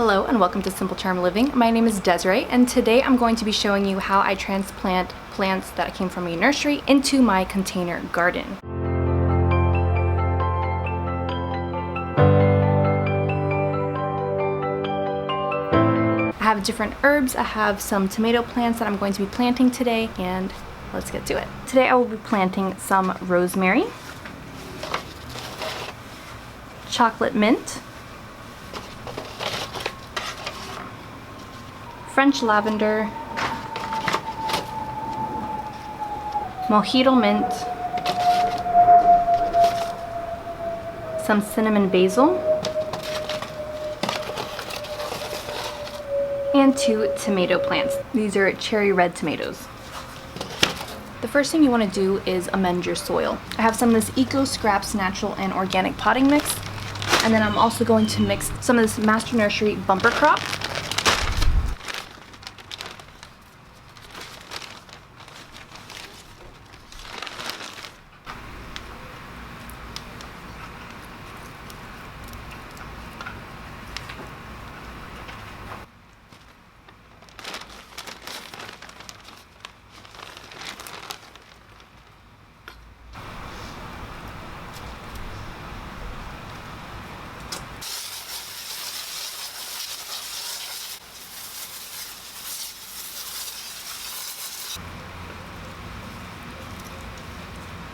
Hello and welcome to Simple Charm Living. My name is Desiree and today I'm going to be showing you how I transplant plants that came from a nursery into my container garden. I have different herbs. I have some tomato plants that I'm going to be planting today, and let's get to it. Today I will be planting some rosemary, chocolate mint, French lavender, mojito mint, some cinnamon basil, and 2 tomato plants. These are cherry red tomatoes. The first thing you want to do is amend your soil. I have some of this Eco Scraps natural and organic potting mix, and then I'm also going to mix some of this Master Nursery bumper crop.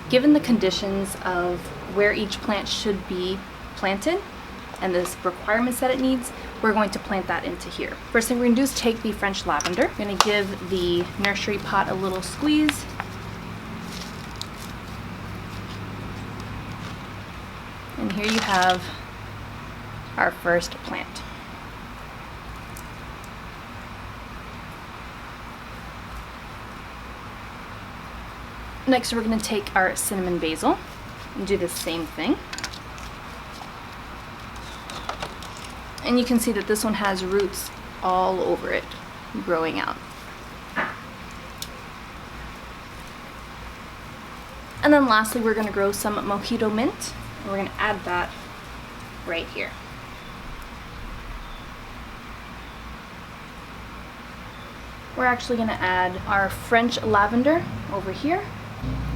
Given the conditions of where each plant should be planted and the requirements that it needs, we're going to plant that into here. First thing we're going to do is take the French lavender. We're going to give the nursery pot a little squeeze. And here you have our first plant. Next, we're going to take our cinnamon basil and do the same thing. And you can see that this one has roots all over it growing out. And then lastly, we're going to grow some mojito mint, and we're going to add that right here. We're actually going to add our French lavender over here.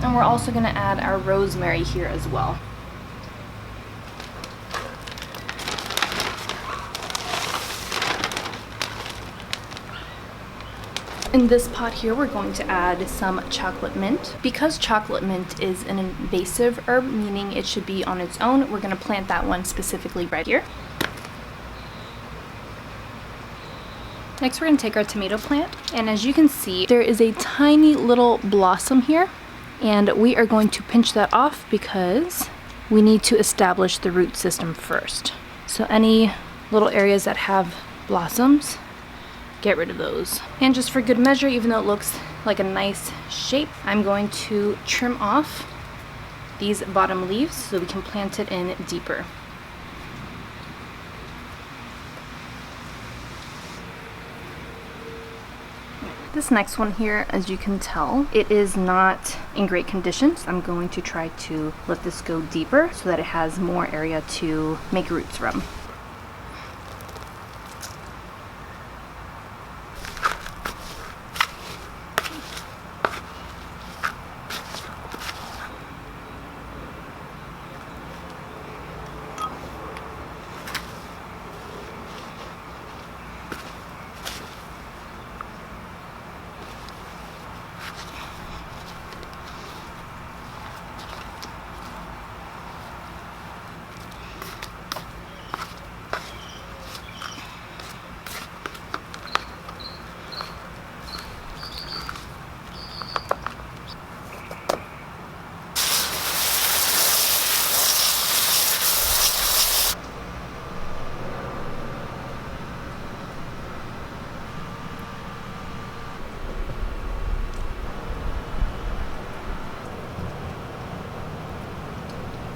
And we're also going to add our rosemary here as well. In this pot here, we're going to add some chocolate mint. Because chocolate mint is an invasive herb, meaning it should be on its own, we're going to plant that one specifically right here. Next, we're going to take our tomato plant, and as you can see, there is a tiny little blossom here. And we are going to pinch that off because we need to establish the root system first. So any little areas that have blossoms, get rid of those. And just for good measure, even though it looks like a nice shape, I'm going to trim off these bottom leaves so we can plant it in deeper. This next one here, as you can tell, it is not in great condition. So I'm going to try to let this go deeper so that it has more area to make roots from.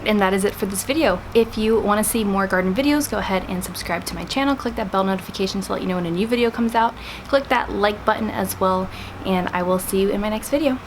And that is it for this video. If you want to see more garden videos, go ahead and subscribe to my channel. Click that bell notification to let you know when a new video comes out. Click that like button as well, and I will see you in my next video.